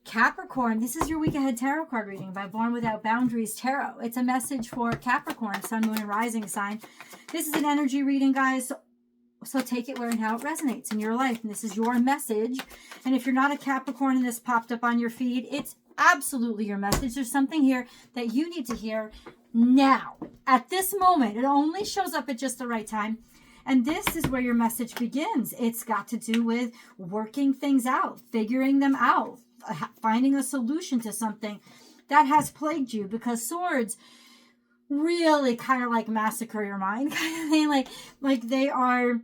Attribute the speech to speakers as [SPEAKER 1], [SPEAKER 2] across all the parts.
[SPEAKER 1] Capricorn, this is your week ahead tarot card reading by Born Without Boundaries Tarot. It's a message for Capricorn, sun, moon, and rising sign. This is an energy reading, guys. So take it where and how it resonates in your life. And this is your message. And if you're not a Capricorn and this popped up on your feed, it's absolutely your message. There's something here that you need to hear now. At this moment, it only shows up at just the right time. And this is where your message begins. It's got to do with working things out, figuring them out, finding a solution to something that has plagued you, because swords really kind of like massacre your mind kind of thing. Like they're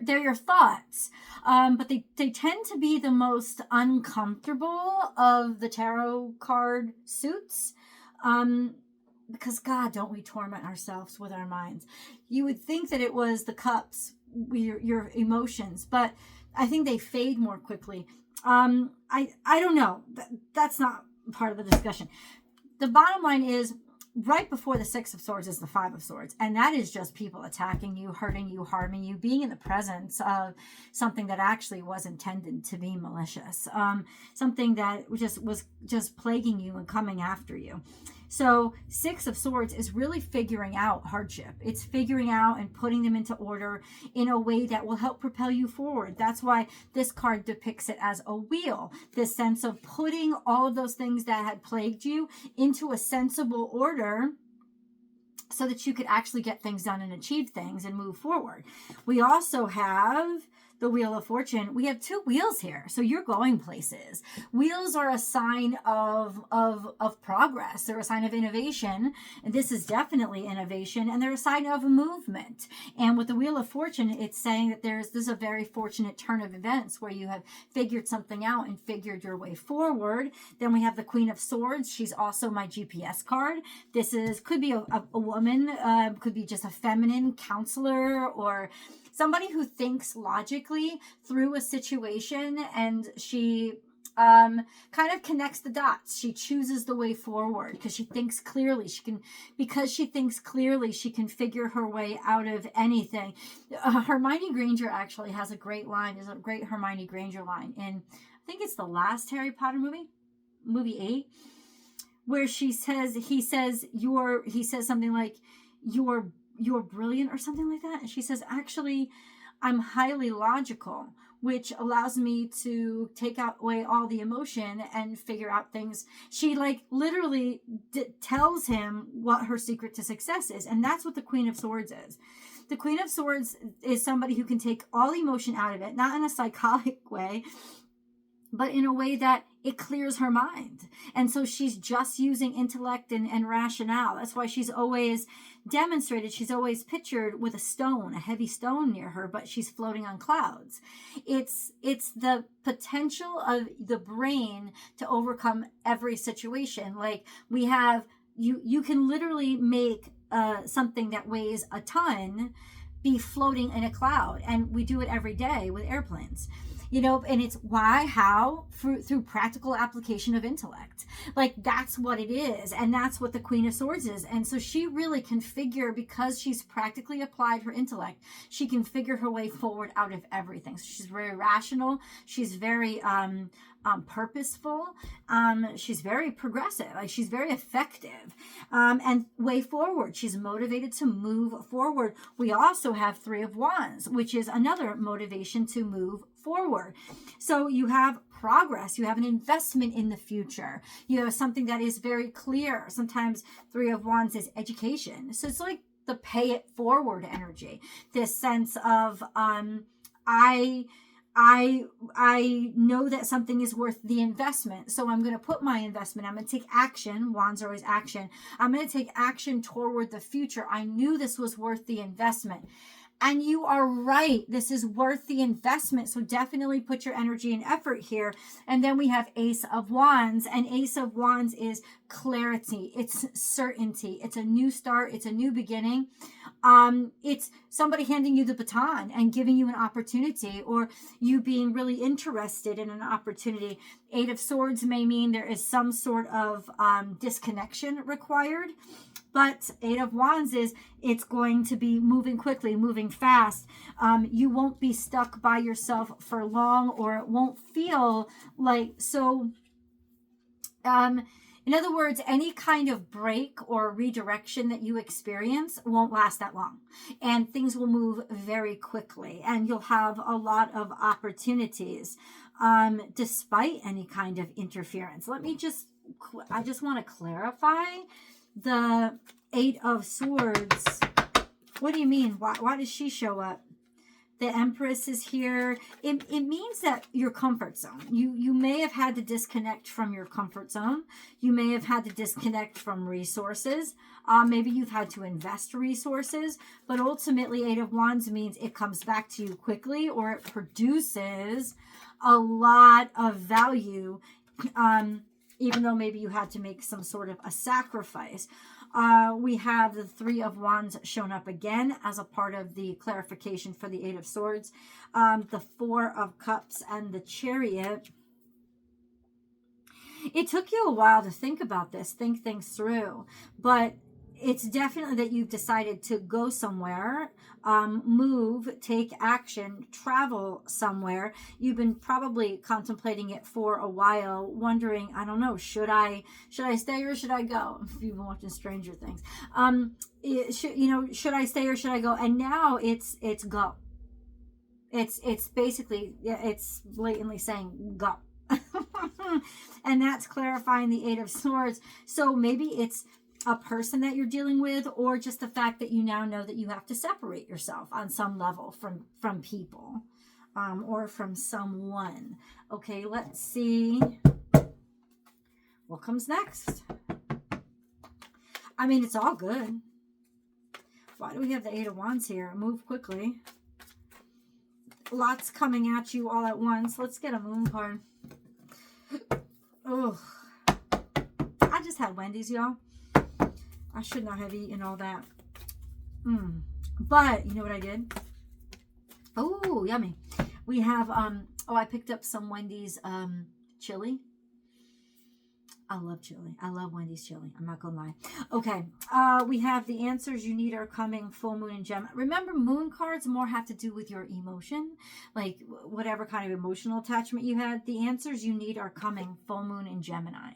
[SPEAKER 1] your thoughts, but they tend to be the most uncomfortable of the tarot card suits, because God, don't we torment ourselves with our minds? You would think that it was the cups, your emotions, but I think they fade more quickly. I don't know. That's not part of the discussion. The bottom line is, right before the Six of Swords is the Five of Swords. And that is just people attacking you, hurting you, harming you, being in the presence of something that actually was intended to be malicious. Something that was just plaguing you and coming after you. So Six of Swords is really figuring out hardship. It's figuring out and putting them into order in a way that will help propel you forward. That's why this card depicts it as a wheel. This sense of putting all of those things that had plagued you into a sensible order so that you could actually get things done and achieve things and move forward. We also have the Wheel of Fortune. We have two wheels here, so you're going places. Wheels are a sign of progress. They're a sign of innovation, and this is definitely innovation, and they're a sign of movement. And with the Wheel of Fortune, it's saying that this is a very fortunate turn of events where you have figured something out and figured your way forward. Then we have the Queen of Swords. She's also my GPS card. This could be a woman, could be just a feminine counselor, or somebody who thinks logically through a situation, and she kind of connects the dots. She chooses the way forward because she thinks clearly. Because she thinks clearly, she can figure her way out of anything. Hermione Granger actually has a great line. There's a great Hermione Granger line in, I think it's the last Harry Potter movie 8, where he says something like, you're brilliant or something like that. And she says, actually, I'm highly logical, which allows me to take away all the emotion and figure out things. She literally tells him what her secret to success is. And that's what the Queen of Swords is. The Queen of Swords is somebody who can take all emotion out of it, not in a psychotic way, but in a way that it clears her mind. And so she's just using intellect and rationale. That's why she's always demonstrated, she's always pictured with a heavy stone near her, but she's floating on clouds. It's the potential of the brain to overcome every situation. Like we have, you can literally make something that weighs a ton be floating in a cloud. And we do it every day with airplanes. And it's how? Through practical application of intellect. That's what it is. And that's what the Queen of Swords is. And so she really can figure, because she's practically applied her intellect, she can figure her way forward out of everything. So she's very rational. She's very purposeful. She's very progressive. She's very effective. And way forward. She's motivated to move forward. We also have Three of Wands, which is another motivation to move forward. So you have progress. You have an investment in the future. You have something that is very clear. Sometimes Three of Wands is education. So it's like the pay it forward energy. This sense of, I know that something is worth the investment. So I'm going to put my investment. I'm going to take action. Wands are always action. I'm going to take action toward the future. I knew this was worth the investment. And you are right. This is worth the investment. So definitely put your energy and effort here. And then we have Ace of Wands. And Ace of Wands is clarity. It's certainty. It's a new start. It's a new beginning. It's somebody handing you the baton and giving you an opportunity, or you being really interested in an opportunity. Eight of Swords may mean there is some sort of disconnection required. But Eight of Wands is, it's going to be moving quickly, moving fast. You won't be stuck by yourself for long, or it won't feel like so. In other words, any kind of break or redirection that you experience won't last that long. And things will move very quickly. And you'll have a lot of opportunities despite any kind of interference. I just want to clarify. The Eight of Swords. What do you mean? Why does she show up? The Empress is here. It means that your comfort zone. You may have had to disconnect from your comfort zone. You may have had to disconnect from resources. Maybe you've had to invest resources. But ultimately, Eight of Wands means it comes back to you quickly, or it produces a lot of value, even though maybe you had to make some sort of a sacrifice. We have the Three of Wands shown up again as a part of the clarification for the Eight of Swords. The Four of Cups and the Chariot. It took you a while to think about this, think things through, but it's definitely that you've decided to go somewhere, move, take action, travel somewhere. You've been probably contemplating it for a while, wondering, I don't know, should I stay or should I go? If you've been watching Stranger Things, should I stay or should I go? And now it's go. It's basically, it's blatantly saying go. And that's clarifying the Eight of Swords. So maybe it's a person that you're dealing with, or just the fact that you now know that you have to separate yourself on some level from people, or from someone. Okay, let's see what comes next. I mean, it's all good. Why do we have the Eight of Wands here? Move quickly. Lots coming at you all at once. Let's get a Moon card. Oh, I just had Wendy's, y'all. I should not have eaten all that. But you know what I did? Oh, yummy. We have, I picked up some Wendy's chili. I love chili. I love Wendy's chili. I'm not going to lie. Okay. We have the answers you need are coming, full moon and Gemini. Remember, moon cards more have to do with your emotion, like whatever kind of emotional attachment you had. The answers you need are coming, full moon and Gemini.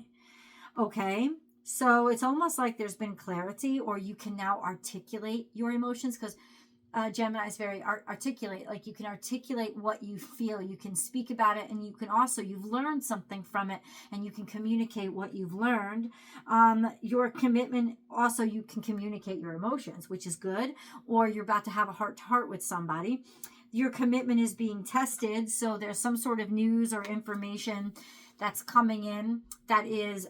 [SPEAKER 1] Okay. So it's almost like there's been clarity, or you can now articulate your emotions, because Gemini is very articulate. Like, you can articulate what you feel. You can speak about it, and you can also, you've learned something from it, and you can communicate what you've learned. Your commitment, also, you can communicate your emotions, which is good. Or you're about to have a heart-to-heart with somebody. Your commitment is being tested, so there's some sort of news or information that's coming in that is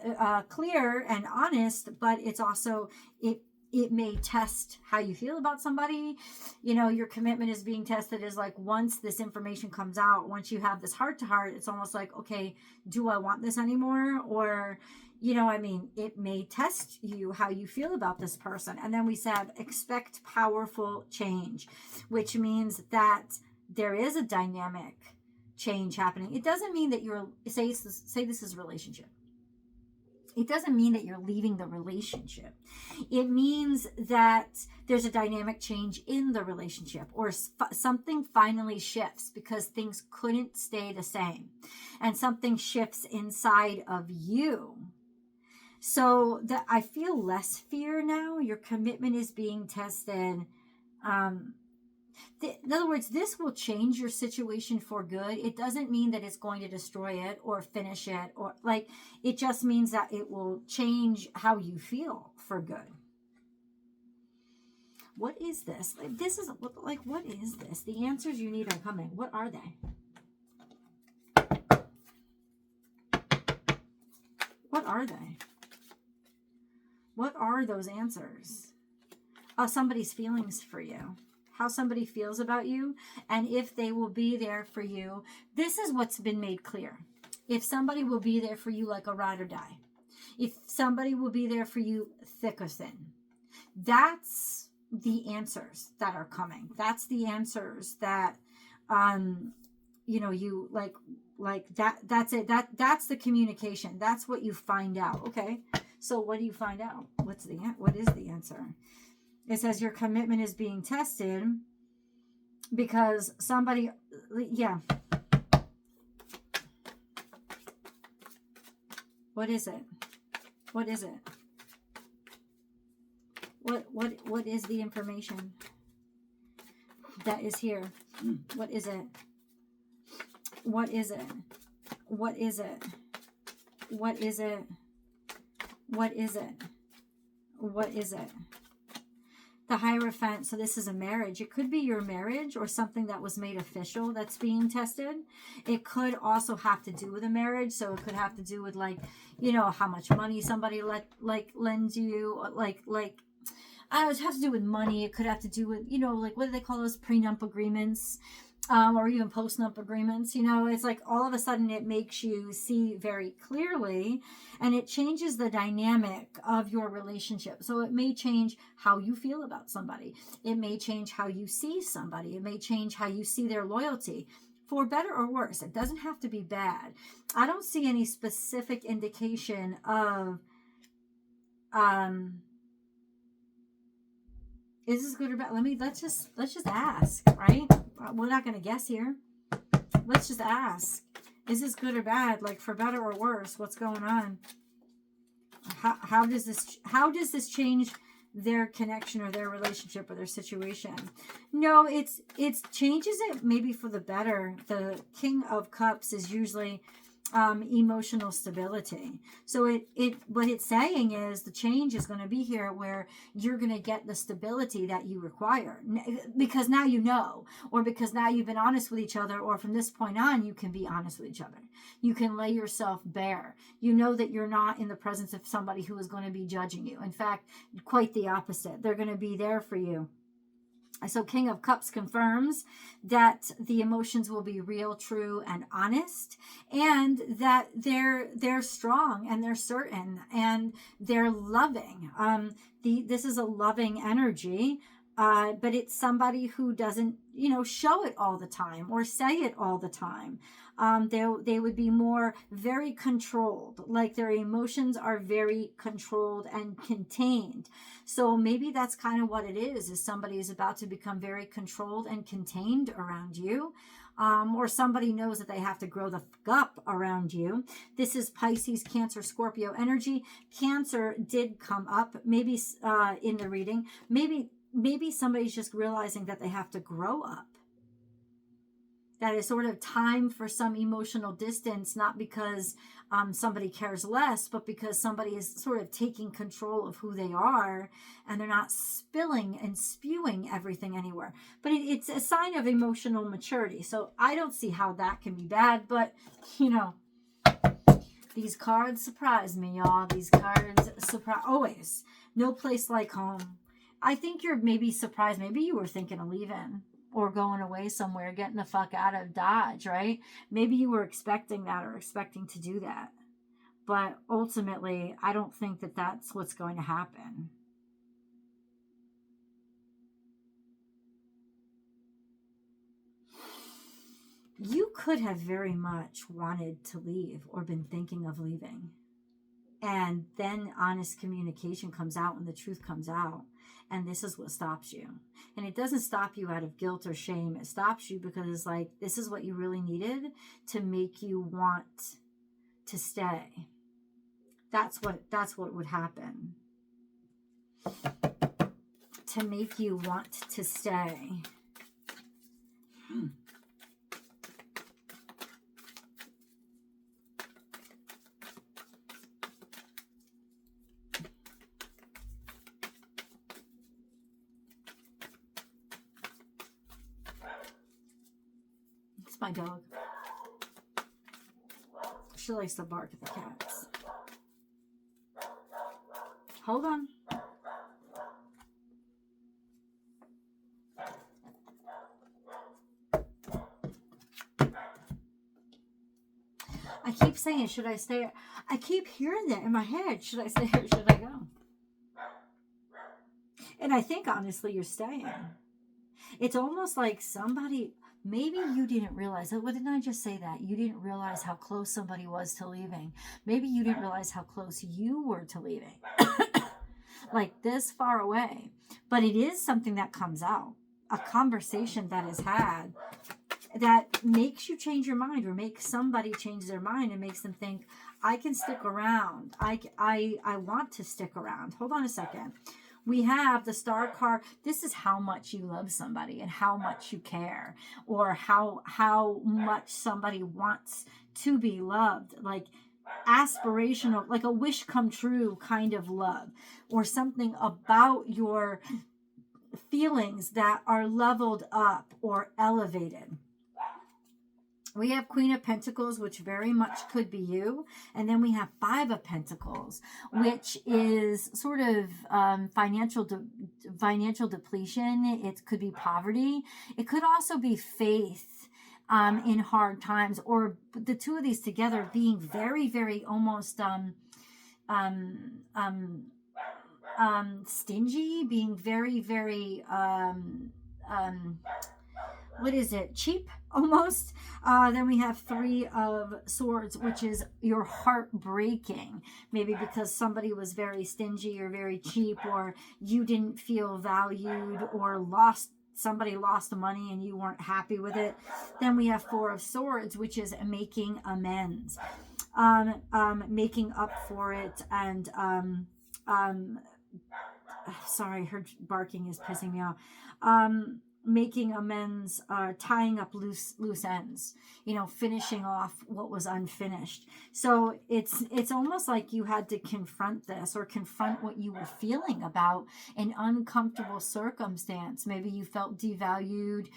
[SPEAKER 1] clear and honest, but it's also, it may test how you feel about somebody. You know, your commitment is being tested is like, once this information comes out, once you have this heart to heart, it's almost like, okay, do I want this anymore? Or, you know, I mean, it may test you how you feel about this person. And then we said, expect powerful change, which means that there is a dynamic change happening. It doesn't mean that you're, say this is a relationship. It doesn't mean that you're leaving the relationship. It means that there's a dynamic change in the relationship, or something finally shifts because things couldn't stay the same, and something shifts inside of you. So that I feel less fear now. Your commitment is being tested. In other words, this will change your situation for good. It doesn't mean that it's going to destroy it or finish it, or like, it just means that it will change how you feel for good. What is this? Like, this is like, what is this? The answers you need are coming. What are they? What are they? What are those answers? Somebody's feelings for you. How somebody feels about you, and if they will be there for you. This is what's been made clear. If somebody will be there for you like a ride or die. If somebody will be there for you thick or thin. That's the answers that are coming. That's the answers that, you know, you like that's it. That's the communication. That's what you find out. Okay. So what do you find out? What is the answer? It says your commitment is being tested because somebody, yeah. What is it? What is it? What is the information that is here? What is it? What is it? What is it? What is it? What is it? What is it? The Hierophant, so this is a marriage. It could be your marriage or something that was made official that's being tested. It could also have to do with a marriage. So it could have to do with, like, you know, how much money somebody lends you, like it has to do with money. It could have to do with, you know, like, what do they call those, prenup agreements? Or even post-nup agreements. You know, it's like all of a sudden it makes you see very clearly, and it changes the dynamic of your relationship. So it may change how you feel about somebody. It may change how you see somebody. It may change how you see their loyalty, for better or worse. It doesn't have to be bad. I don't see any specific indication of, is this good or bad? Let's just ask, right? We're not going to guess here. Let's just ask. Is this good or bad? Like, for better or worse? What's going on? How does this change their connection or their relationship or their situation? No, it changes it maybe for the better. The King of Cups is usually emotional stability. So what it's saying is the change is going to be here where you're going to get the stability that you require, because now you know, or because now you've been honest with each other, or from this point on you can be honest with each other. You can lay yourself bare. You know that you're not in the presence of somebody who is going to be judging you. In fact, quite the opposite. They're going to be there for you. So King of Cups confirms that the emotions will be real, true, and honest, and that they're strong and they're certain and they're loving. This is a loving energy, but it's somebody who doesn't, you know, show it all the time or say it all the time. They would be more very controlled, like their emotions are very controlled and contained. So maybe that's kind of what it is somebody is about to become very controlled and contained around you. Or somebody knows that they have to grow the fuck up around you. This is Pisces, Cancer, Scorpio energy. Cancer did come up maybe in the reading. Maybe somebody's just realizing that they have to grow up. That is sort of time for some emotional distance, not because somebody cares less, but because somebody is sort of taking control of who they are, and they're not spilling and spewing everything anywhere. But it's a sign of emotional maturity. So I don't see how that can be bad, but, you know, these cards surprise me, y'all. These cards surprise, always. No place like home. I think you're maybe surprised. Maybe you were thinking of leaving or going away somewhere, getting the fuck out of Dodge, right? Maybe you were expecting that or expecting to do that. But ultimately, I don't think that that's what's going to happen. You could have very much wanted to leave or been thinking of leaving. And then honest communication comes out and the truth comes out. And this is what stops you. And it doesn't stop you out of guilt or shame. It stops you because it's like, this is what you really needed to make you want to stay. That's what would happen. To make you want to stay. My dog. She likes to bark at the cats. Hold on. I keep saying, should I stay? I keep hearing that in my head. Should I stay or should I go? And I think honestly, you're staying. It's almost like somebody, maybe you didn't realize, what didn't I just say that? You didn't realize how close somebody was to leaving. Maybe you didn't realize how close you were to leaving. Like this far away. But it is something that comes out. A conversation that is had that makes you change your mind, or makes somebody change their mind and makes them think, I can stick around. I want to stick around. Hold on a second. We have the Star card. This is how much you love somebody and how much you care, or how much somebody wants to be loved. Like aspirational, like a wish come true kind of love, or something about your feelings that are leveled up or elevated. We have Queen of Pentacles, which very much could be you. And then we have Five of Pentacles, which is sort of financial depletion. It could be poverty. It could also be faith in hard times, or the two of these together being very, very almost stingy, being very, very what is it? Cheap, almost. Then we have Three of Swords, which is your heart breaking. Maybe because somebody was very stingy or very cheap, or you didn't feel valued, or somebody lost the money and you weren't happy with it. Then we have Four of Swords, which is making amends, making up for it, and sorry, her barking is pissing me off. Making amends, tying up loose ends, finishing off what was unfinished. So it's almost like you had to confront this, or confront what you were feeling about an uncomfortable circumstance. Maybe you felt devalued,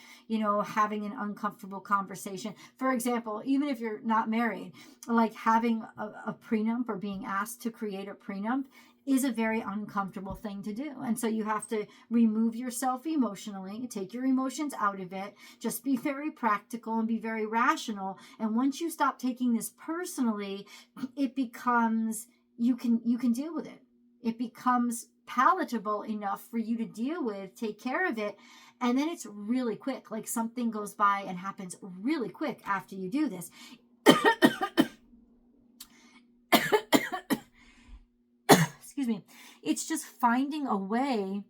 [SPEAKER 1] having an uncomfortable conversation. For example, even if you're not married, like having a prenup, or being asked to create a prenup, is a very uncomfortable thing to do. And so you have to remove yourself emotionally, take your emotions out of it, just be very practical and be very rational. And once you stop taking this personally, it becomes, you can deal with it. It becomes palatable enough for you to deal with, take care of it. And then it's really quick, like something goes by and happens really quick after you do this. Excuse me. It's just finding a way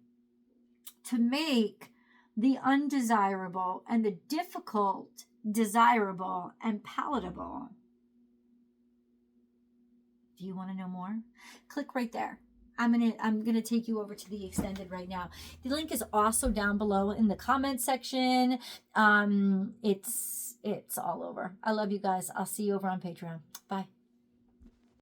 [SPEAKER 1] to make the undesirable and the difficult desirable and palatable. Do you want to know more? Click right there. I'm gonna take you over to the extended right now. The link is also down below in the comment section. It's all over. I love you guys. I'll see you over on Patreon. Bye.